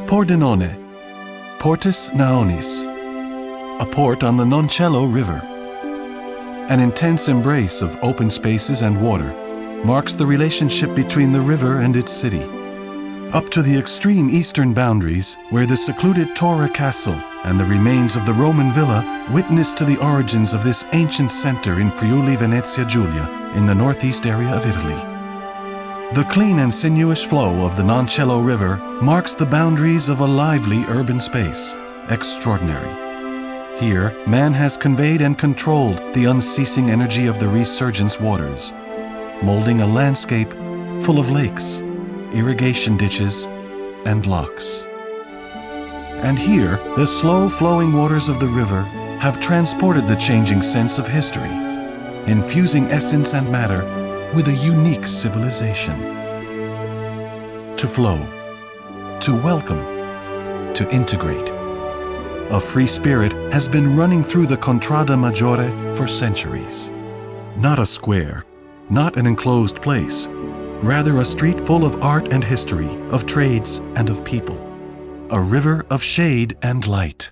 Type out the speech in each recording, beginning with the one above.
Pordenone, Portus Naonis, a port on the Noncello River. An intense embrace of open spaces and water marks the relationship between the river and its city. Up to the extreme eastern boundaries, where the secluded Torre Castle and the remains of the Roman villa witness to the origins of this ancient center in Friuli-Venezia Giulia in the northeast area of Italy. The clean and sinuous flow of the Noncello River marks the boundaries of a lively urban space, extraordinary. Here, man has conveyed and controlled the unceasing energy of the resurgence waters, molding a landscape full of lakes, irrigation ditches, and locks. And here, the slow-flowing waters of the river have transported the changing sense of history, infusing essence and matter with a unique civilization. To flow, to welcome, to integrate. A free spirit has been running through the Contrada Maggiore for centuries. Not a square, not an enclosed place, rather a street full of art and history, of trades and of people. A river of shade and light.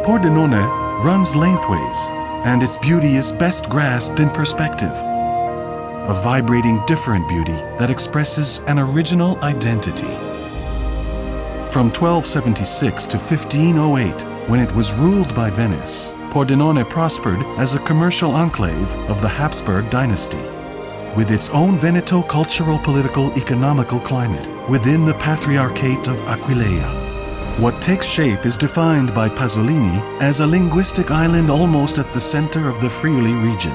Pordenone runs lengthways, and its beauty is best grasped in perspective. A vibrating, different beauty that expresses an original identity. From 1276 to 1508, when it was ruled by Venice, Pordenone prospered as a commercial enclave of the Habsburg dynasty, with its own Veneto cultural, political, economical climate within the Patriarchate of Aquileia. What takes shape is defined by Pasolini as a linguistic island almost at the center of the Friuli region,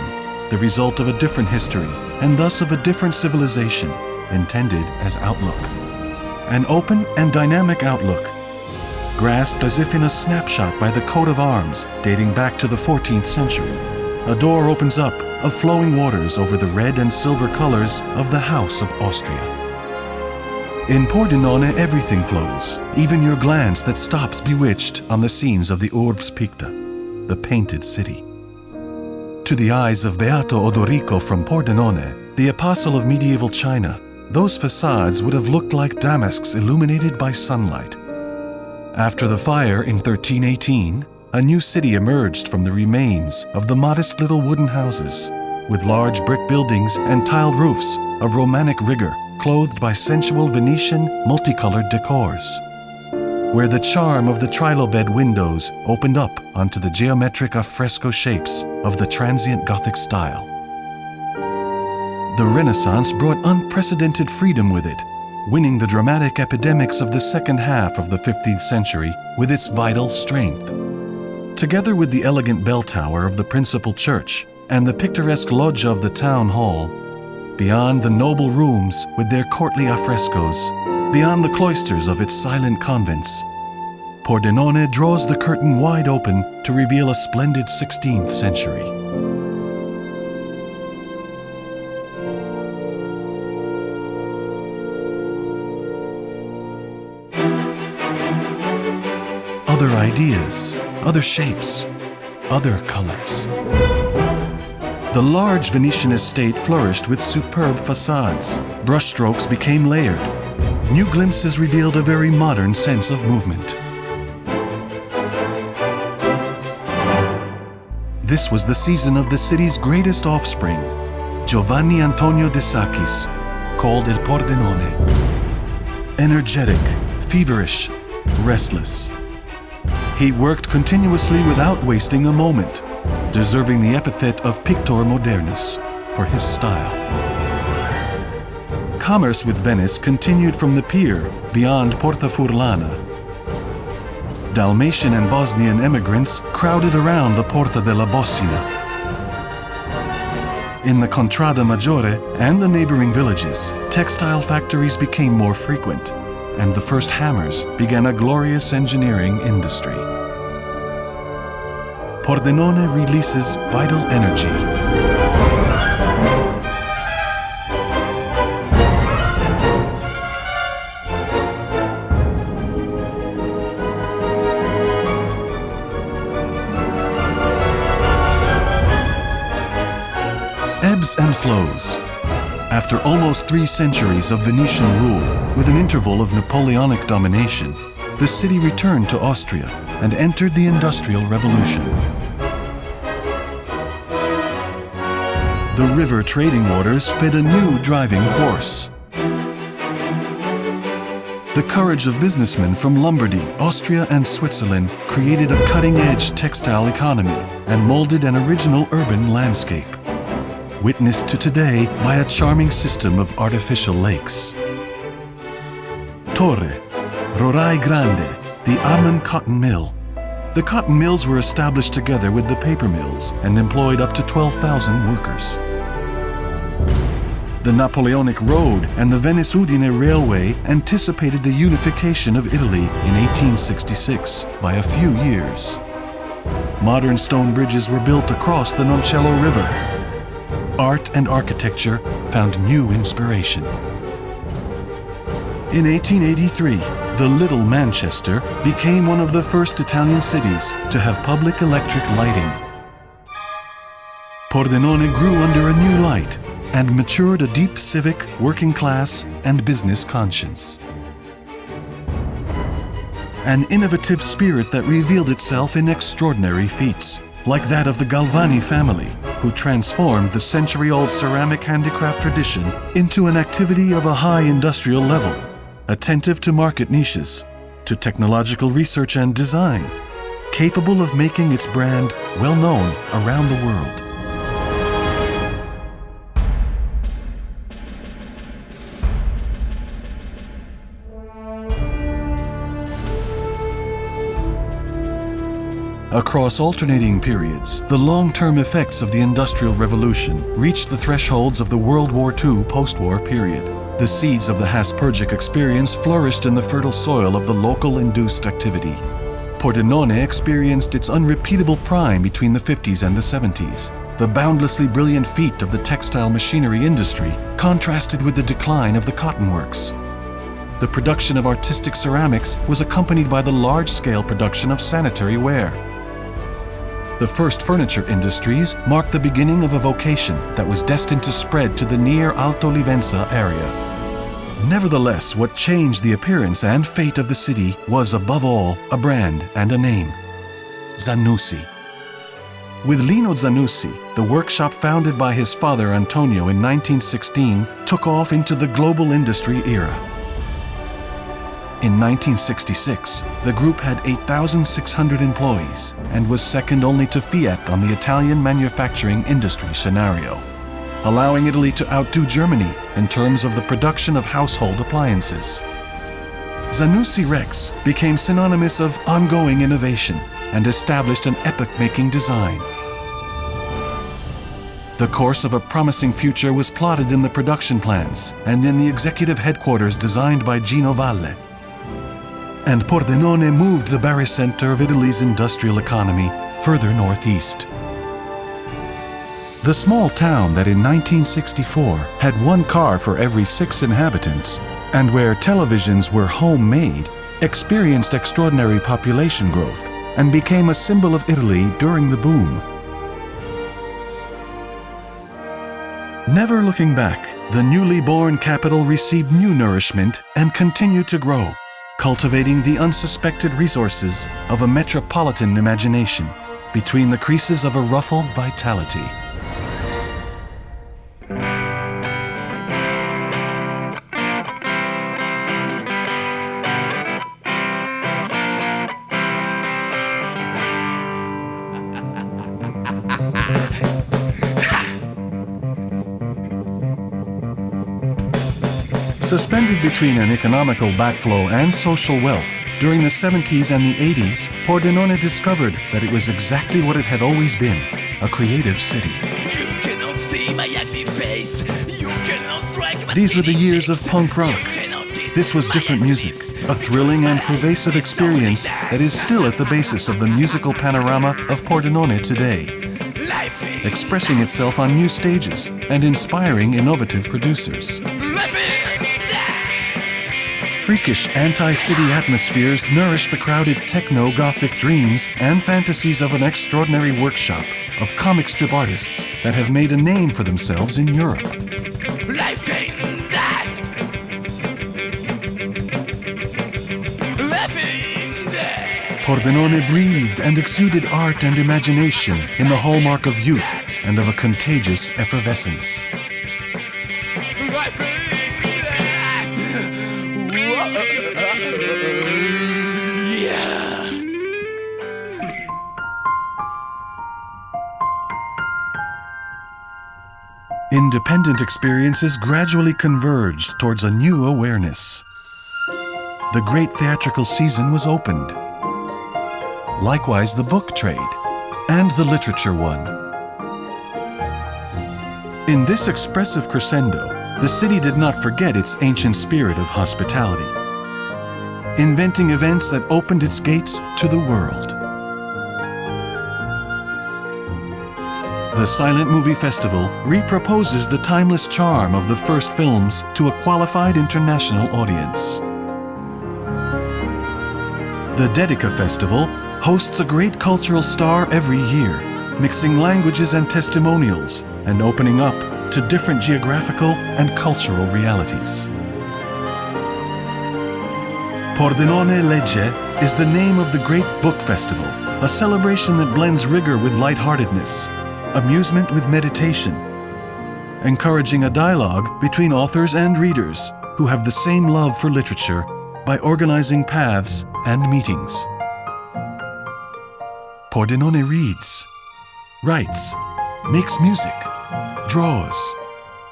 the result of a different history and thus of a different civilization, intended as outlook. An open and dynamic outlook, grasped as if in a snapshot by the coat of arms dating back to the 14th century. A door opens up of flowing waters over the red and silver colors of the House of Austria. In Pordenone, everything flows, even your glance that stops bewitched on the scenes of the Urbs Picta, the painted city. To the eyes of Beato Odorico from Pordenone, the apostle of medieval China, those facades would have looked like damasks illuminated by sunlight. After the fire in 1318, a new city emerged from the remains of the modest little wooden houses, with large brick buildings and tiled roofs of Romantic rigor, clothed by sensual Venetian, multicolored decors, where the charm of the trilobed windows opened up onto the geometric affresco shapes of the transient Gothic style. The Renaissance brought unprecedented freedom with it, winning the dramatic epidemics of the second half of the 15th century with its vital strength. Together with the elegant bell tower of the principal church and the picturesque loggia of the town hall, beyond the noble rooms with their courtly affrescoes, beyond the cloisters of its silent convents, Pordenone draws the curtain wide open to reveal a splendid 16th century. Other ideas, other shapes, other colors. The large Venetian estate flourished with superb facades. Brushstrokes became layered. New glimpses revealed a very modern sense of movement. This was the season of the city's greatest offspring, Giovanni Antonio de Sacchis, called Il Pordenone. Energetic, feverish, restless. He worked continuously without wasting a moment, deserving the epithet of Pictor Modernus for his style. Commerce with Venice continued from the pier beyond Porta Furlana. Dalmatian and Bosnian emigrants crowded around the Porta della Bossina. In the Contrada Maggiore and the neighboring villages, textile factories became more frequent, and the first hammers began a glorious engineering industry. Pordenone releases vital energy. ebbs and flows. After almost 3 centuries of Venetian rule, with an interval of Napoleonic domination, the city returned to Austria and entered the Industrial Revolution. The river trading waters fed a new driving force. The courage of businessmen from Lombardy, Austria, and Switzerland created a cutting-edge textile economy and molded an original urban landscape, witnessed to today by a charming system of artificial lakes. Torre, Rorai Grande, the almond cotton mill. The cotton mills were established together with the paper mills and employed up to 12,000 workers. The Napoleonic Road and the Venice-Udine Railway anticipated the unification of Italy in 1866 by a few years. Modern stone bridges were built across the Noncello River. Art and architecture found new inspiration. In 1883, the Little Manchester became one of the first Italian cities to have public electric lighting. Pordenone grew under a new light and matured a deep civic, working class, and business conscience. An innovative spirit that revealed itself in extraordinary feats, like that of the Galvani family, who transformed the century-old ceramic handicraft tradition into an activity of a high industrial level, attentive to market niches, to technological research and design, capable of making its brand well known around the world. Across alternating periods, the long-term effects of the Industrial Revolution reached the thresholds of the World War II post-war period. The seeds of the Habsburgic experience flourished in the fertile soil of the local induced activity. Pordenone experienced its unrepeatable prime between the 50s and the 70s. The boundlessly brilliant feat of the textile machinery industry contrasted with the decline of the cotton works. The production of artistic ceramics was accompanied by the large-scale production of sanitary ware. The first furniture industries marked the beginning of a vocation that was destined to spread to the near Alto Livenza area. Nevertheless, what changed the appearance and fate of the city was, above all, a brand and a name: Zanussi. With Lino Zanussi, the workshop founded by his father Antonio in 1916 took off into the global industry era. In 1966, the group had 8,600 employees and was second only to Fiat on the Italian manufacturing industry scenario, allowing Italy to outdo Germany in terms of the production of household appliances. Zanussi Rex became synonymous of ongoing innovation and established an epoch-making design. The course of a promising future was plotted in the production plans and in the executive headquarters designed by Gino Valle. And Pordenone moved the barycenter of Italy's industrial economy further northeast. The small town that in 1964 had 1 car for every 6 inhabitants, and where televisions were homemade, experienced extraordinary population growth and became a symbol of Italy during the boom. Never looking back, the newly born capital received new nourishment and continued to grow, cultivating the unsuspected resources of a metropolitan imagination between the creases of a ruffled vitality. Suspended between an economical backflow and social wealth, during the 70s and the 80s, Pordenone discovered that it was exactly what it had always been, a creative city. You cannot see my ugly face. You cannot strike my These were the years of cheeks. punk rock. You cannot kiss This was my different music, lips. a thrilling and pervasive experience that is still at the basis of the musical panorama of Pordenone today, Life is expressing itself on new stages and inspiring innovative producers. Freakish anti-city atmospheres nourish the crowded techno-gothic dreams and fantasies of an extraordinary workshop of comic strip artists that have made a name for themselves in Europe. Life ain't that. Life ain't that. Pordenone breathed and exuded art and imagination in the hallmark of youth and of a contagious effervescence. Life ain't that. Yeah. Independent experiences gradually converged towards a new awareness. The great theatrical season was opened. Likewise, the book trade and the literature one. In this expressive crescendo, the city did not forget its ancient spirit of hospitality, inventing events that opened its gates to the world. The Silent Movie Festival reproposes the timeless charm of the first films to a qualified international audience. The Dedica Festival hosts a great cultural star every year, mixing languages and testimonials and opening up to different geographical and cultural realities. Pordenone Legge is the name of the Great Book Festival, a celebration that blends rigor with lightheartedness, amusement with meditation, encouraging a dialogue between authors and readers who have the same love for literature by organizing paths and meetings. Pordenone reads, writes, makes music, draws,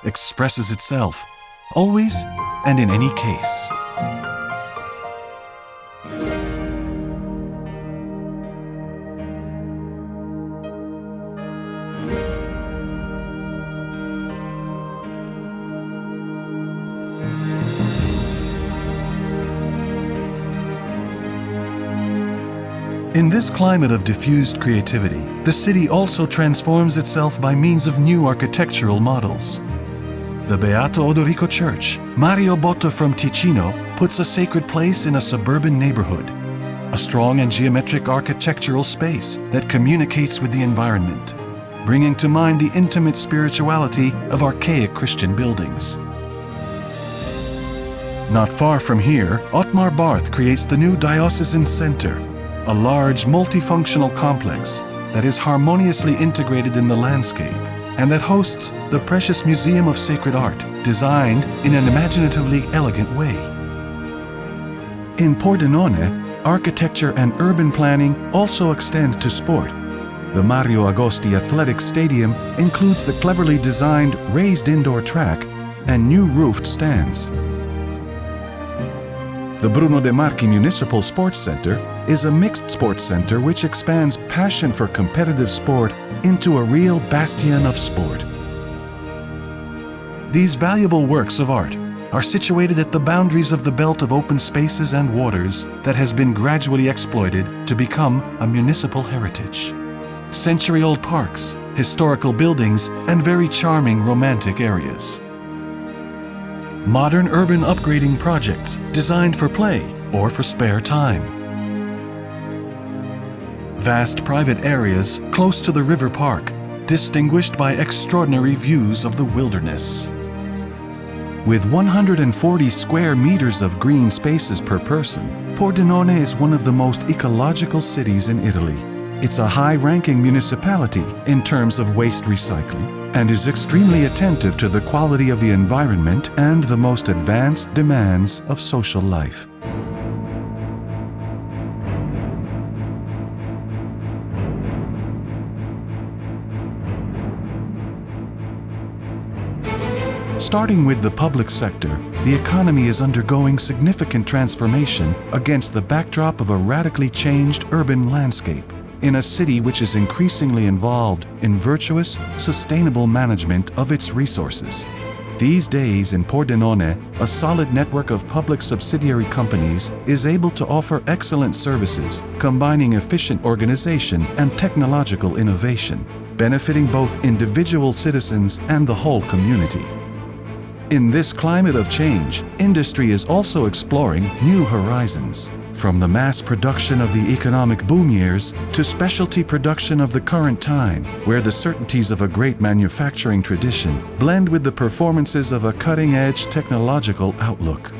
expresses itself, always and in any case. In this climate of diffused creativity, the city also transforms itself by means of new architectural models. The Beato Odorico Church, Mario Botta from Ticino, puts a sacred place in a suburban neighborhood, a strong and geometric architectural space that communicates with the environment, bringing to mind the intimate spirituality of archaic Christian buildings. Not far from here, Otmar Barth creates the new Diocesan Center, a large multifunctional complex that is harmoniously integrated in the landscape and that hosts the precious Museum of Sacred Art, designed in an imaginatively elegant way. In Pordenone, architecture and urban planning also extend to sport. The Mario Agosti Athletic Stadium includes the cleverly designed raised indoor track and new roofed stands. The Bruno De Marchi Municipal Sports Center is a mixed sports center which expands passion for competitive sport into a real bastion of sport. These valuable works of art are situated at the boundaries of the belt of open spaces and waters that has been gradually exploited to become a municipal heritage. Century-old parks, historical buildings, and very charming romantic areas. Modern urban upgrading projects designed for play or for spare time. Vast private areas close to the river park, distinguished by extraordinary views of the wilderness. With 140 square meters of green spaces per person, Pordenone is one of the most ecological cities in Italy. It's a high-ranking municipality in terms of waste recycling and is extremely attentive to the quality of the environment and the most advanced demands of social life. Starting with the public sector, the economy is undergoing significant transformation against the backdrop of a radically changed urban landscape in a city which is increasingly involved in virtuous, sustainable management of its resources. These days in Pordenone, a solid network of public subsidiary companies is able to offer excellent services, combining efficient organization and technological innovation, benefiting both individual citizens and the whole community. In this climate of change, industry is also exploring new horizons. From the mass production of the economic boom years to specialty production of the current time, where the certainties of a great manufacturing tradition blend with the performances of a cutting-edge technological outlook.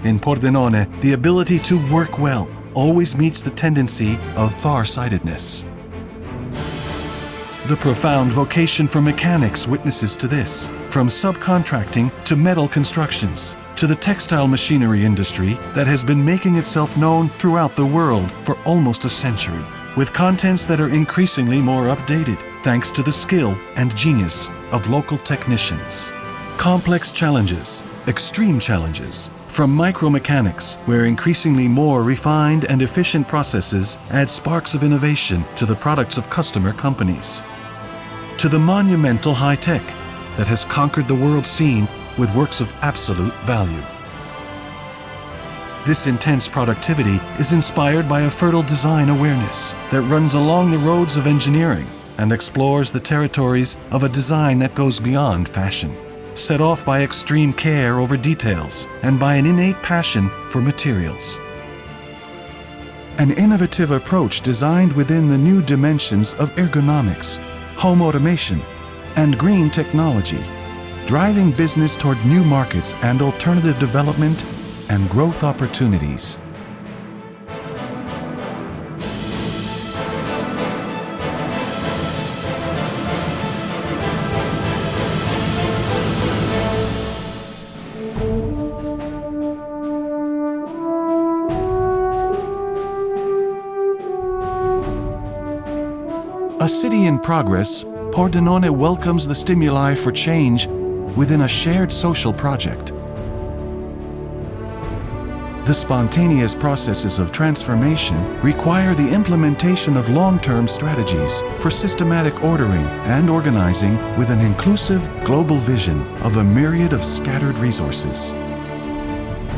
In Pordenone, the ability to work well always meets the tendency of far-sightedness. The profound vocation for mechanics witnesses to this, from subcontracting to metal constructions, to the textile machinery industry that has been making itself known throughout the world for almost a century, with contents that are increasingly more updated thanks to the skill and genius of local technicians. Complex challenges, extreme challenges, from micromechanics, where increasingly more refined and efficient processes add sparks of innovation to the products of customer companies, to the monumental high-tech that has conquered the world scene with works of absolute value. This intense productivity is inspired by a fertile design awareness that runs along the roads of engineering and explores the territories of a design that goes beyond fashion, set off by extreme care over details and by an innate passion for materials. An innovative approach designed within the new dimensions of ergonomics, home automation, and green technology, driving business toward new markets and alternative development and growth opportunities. A city in progress, Pordenone welcomes the stimuli for change within a shared social project. The spontaneous processes of transformation require the implementation of long-term strategies for systematic ordering and organizing with an inclusive global vision of a myriad of scattered resources.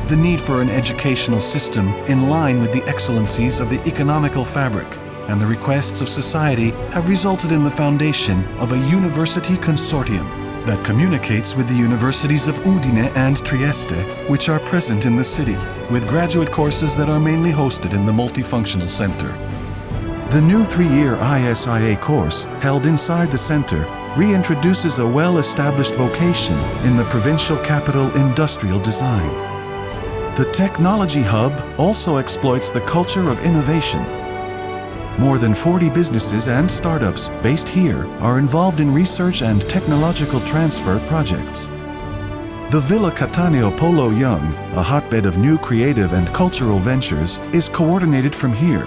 The need for an educational system in line with the excellencies of the economical fabric and the requests of society have resulted in the foundation of a university consortium that communicates with the universities of Udine and Trieste, which are present in the city, with graduate courses that are mainly hosted in the multifunctional center. The new 3-year ISIA course, held inside the center, reintroduces a well-established vocation in the provincial capital industrial design. The Technology Hub also exploits the culture of innovation. More than 40 businesses and startups based here are involved in research and technological transfer projects. The Villa Cattaneo Polo Young, a hotbed of new creative and cultural ventures, is coordinated from here.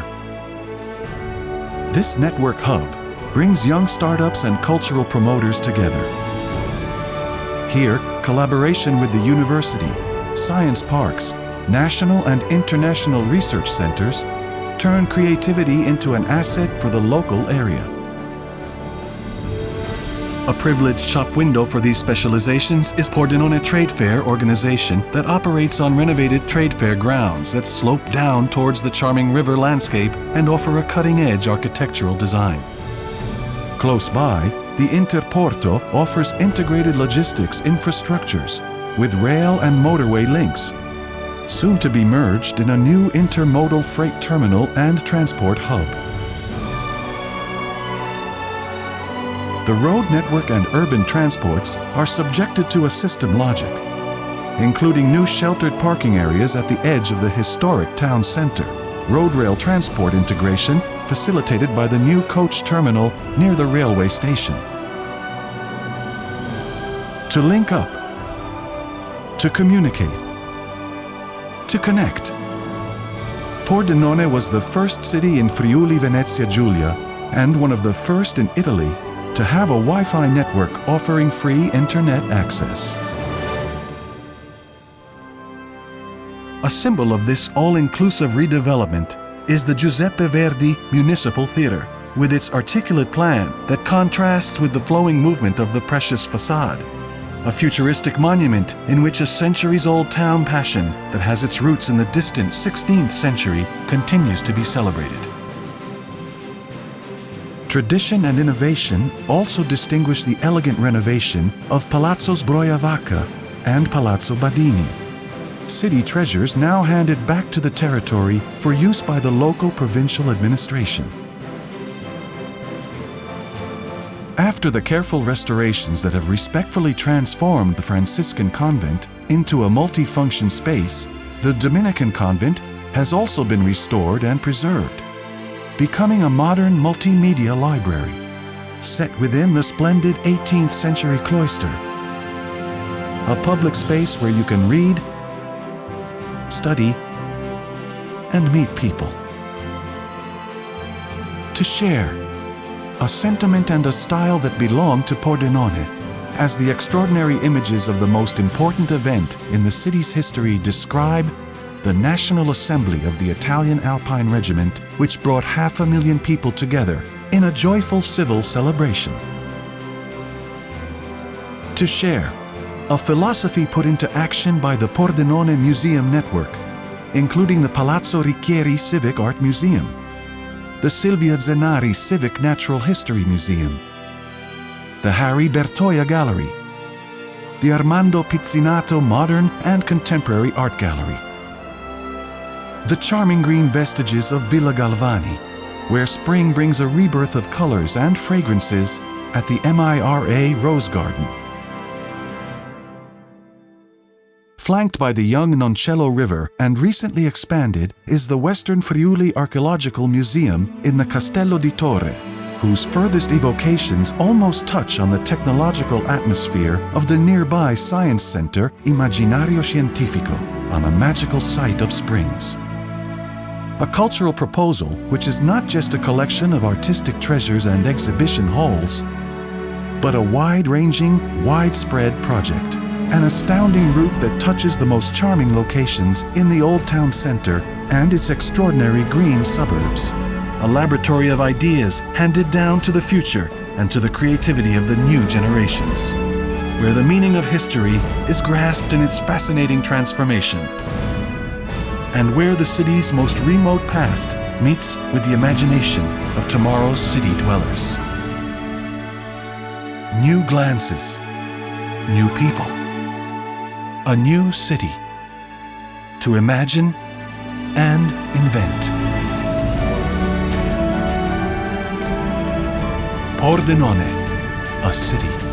This network hub brings young startups and cultural promoters together. Here, collaboration with the university, science parks, national and international research centers turn creativity into an asset for the local area. A privileged shop window for these specializations is Pordenone Trade Fair organization that operates on renovated trade fair grounds that slope down towards the charming river landscape and offer a cutting-edge architectural design. Close by, the Interporto offers integrated logistics infrastructures with rail and motorway links, soon to be merged in a new intermodal freight terminal and transport hub. The road network and urban transports are subjected to a system logic, including new sheltered parking areas at the edge of the historic town center, road rail transport integration facilitated by the new coach terminal near the railway station. To link up, to communicate, to connect. Pordenone was the first city in Friuli-Venezia Giulia and one of the first in Italy to have a Wi-Fi network offering free internet access. A symbol of this all-inclusive redevelopment is the Giuseppe Verdi Municipal Theatre, with its articulate plan that contrasts with the flowing movement of the precious facade. A futuristic monument in which a centuries-old town passion that has its roots in the distant 16th century continues to be celebrated. Tradition and innovation also distinguish the elegant renovation of Palazzo Sbroiavaca and Palazzo Badini. city treasures now handed back to the territory for use by the local provincial administration. After the careful restorations that have respectfully transformed the Franciscan convent into a multifunction space, the Dominican convent has also been restored and preserved, becoming a modern multimedia library, set within the splendid 18th century cloister. A public space where you can read, study, and meet people. To share, a sentiment and a style that belong to Pordenone, as the extraordinary images of the most important event in the city's history describe the National Assembly of the Italian Alpine Regiment, which brought 500,000 people together in a joyful civil celebration. To share, a philosophy put into action by the Pordenone Museum Network, including the Palazzo Ricchieri Civic Art Museum, the Silvia Zenari Civic Natural History Museum, the Harry Bertoia Gallery, the Armando Pizzinato Modern and Contemporary Art Gallery, the charming green vestiges of Villa Galvani, where spring brings a rebirth of colors and fragrances at the MIRA Rose Garden. Flanked by the young Noncello River and recently expanded is the Western Friuli Archaeological Museum in the Castello di Torre, whose furthest evocations almost touch on the technological atmosphere of the nearby science center Immaginario Scientifico, on a magical site of springs. A cultural proposal which is not just a collection of artistic treasures and exhibition halls, but a wide-ranging, widespread project. An astounding route that touches the most charming locations in the Old Town Center and its extraordinary green suburbs. A laboratory of ideas handed down to the future and to the creativity of the new generations, where the meaning of history is grasped in its fascinating transformation, and where the city's most remote past meets with the imagination of tomorrow's city dwellers. New glances, new people. A new city to imagine and invent. Pordenone, a city.